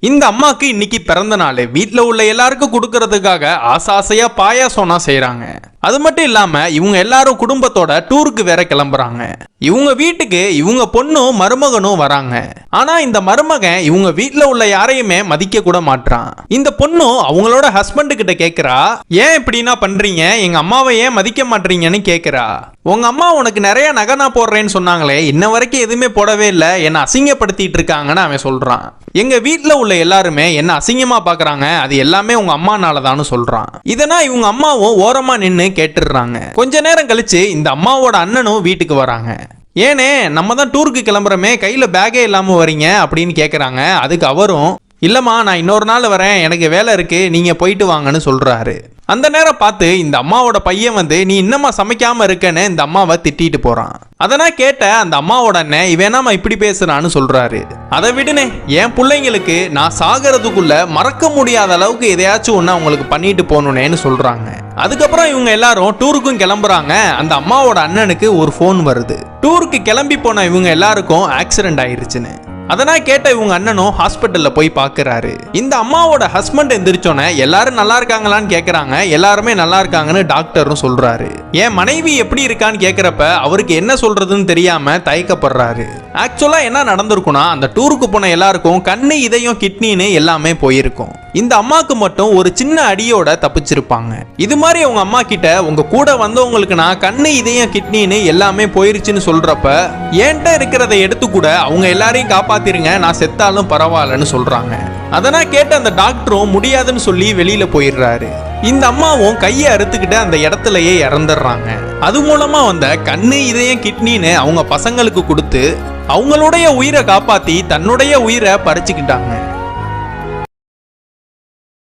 இந்த அம்மாக்கு இன்னைக்கு பிறந்த நாள். வீட்டில் உள்ள எல்லாருக்கும் கொடுக்கறதுக்காக ஆசையா பாயாசம்னா செய்யறாங்க. அது மட்டும் இல்லாம இவங்க எல்லாரும் குடும்பத்தோட டூருக்கு வேற கிளம்புறாங்க. இவங்க வீட்டுக்கு இவங்க பொண்ணும் மருமகனும் வராங்க. ஆனா இந்த மருமகன் இவங்க வீட்டுல உள்ள யாரையுமே மதிக்க கூட மாட்டான். இந்த பொண்ணும் அவங்களோட ஹஸ்பண்ட் கிட்ட கேக்குறா, ஏன் இப்படின்னா பண்றீங்க, எங்க அம்மாவை ஏன் மதிக்க மாட்டீங்கன்னு கேக்குறா. உங்க அம்மா உனக்கு நிறைய நகனா போடுறேன்னு சொன்னாங்களே, இன்ன வரைக்கும் எதுவுமே போடவே இல்லை, என்ன அசிங்கப்படுத்திட்டு இருக்காங்கன்னு அவன் சொல்றான். எங்க வீட்டுல உள்ள எல்லாருமே என்ன அசிங்கமா பாக்குறாங்க, அது எல்லாமே உங்க அம்மானாலதான்னு சொல்றான். இதனா இவங்க அம்மாவும் ஓரமா நின்னு கேட்டுறாங்க. கொஞ்ச நேரம் கழிச்சு இந்த அம்மாவோட அண்ணனும் வீட்டுக்கு வராங்க. ஏனே நம்ம தான் டூருக்கு கிளம்புறமே, கையில பேக்கே இல்லாம வரீங்க அப்படின்னு கேக்குறாங்க. அதுக்கு அவரும், இல்லம்மா நான் இன்னொரு நாள் வரேன், எனக்கு வேலை இருக்கு, நீங்க போயிட்டு வாங்கன்னு சொல்றாரு. அந்த நேரம் பார்த்து இந்த அம்மாவோட பையன் வந்து, நீ இன்னமா சமைக்காம இருக்கன்னு இந்த அம்மாவை திட்டிட்டு போறான். அதனால் கேட்ட அந்த அம்மாவோட அண்ணன், இவனாமா இப்படி பேசுறான்னு சொல்றாரு. அதை விடுனே, என் பிள்ளைங்களுக்கு நான் சாகிறதுக்குள்ள மறக்க முடியாத அளவுக்கு எதையாச்சும் ஒன்று அவங்களுக்கு பண்ணிட்டு போகணுன்னு சொல்றாங்க. அதுக்கப்புறம் இவங்க எல்லாரும் டூருக்கும் கிளம்புறாங்க. அந்த அம்மாவோட அண்ணனுக்கு ஒரு ஃபோன் வருது. டூருக்கு கிளம்பி போன இவங்க எல்லாருக்கும் ஆக்சிடென்ட் ஆயிருச்சுன்னு. அதனால் கேட்ட இவங்க அண்ணனும் ஹாஸ்பிட்டல்ல போய் பார்க்கறாரு. இந்த அம்மாவோட ஹஸ்பண்ட் எந்திரிச்சோன்னே எல்லாரும் நல்லா இருக்காங்களான்னு கேட்கறாங்க. எல்லாருமே நல்லா இருக்காங்கன்னு டாக்டரும் சொல்றாரு. என் மனைவி எப்படி இருக்கான்னு கேட்கறப்ப அவருக்கு என்ன சொல்றதுன்னு தெரியாம தயக்கப்படுறாரு. ஆக்சுவலா என்ன நடந்திருக்குன்னா, அந்த டூருக்கு போன எல்லாருக்கும் கண்ணு, இதயம், கிட்னின்னு எல்லாமே போயிருக்கும். இந்த அம்மாக்கு மட்டும் ஒரு சின்ன அடியோட தப்பிச்சிருப்பாங்க. இது மாதிரி அவங்க அம்மா கிட்ட, உங்க கூட வந்தவங்களுக்கு நான் கண்ணு, இதயம், கிட்னின்னு எல்லாமே போயிருச்சுன்னு சொல்றப்ப, ஏன்ட்ட இருக்கிறத எடுத்து கூட அவங்க எல்லாரையும் காப்பாத்திருங்க, நான் செத்தாலும் பரவாயில்லன்னு சொல்றாங்க. அதனால் கேட்ட அந்த டாக்டரும் முடியாதுன்னு சொல்லி வெளியில போயிடுறாரு. இந்த அம்மாவும் கையை அறுத்துக்கிட்டு அந்த இடத்துலயே இறந்துடுறாங்க. அது மூலமா வந்த கண்ணு, இதயம், கிட்னின்னு அவங்க பசங்களுக்கு கொடுத்து அவங்களுடைய உயிரை காப்பாத்தி தன்னுடைய உயிரை பறிச்சுக்கிட்டாங்க.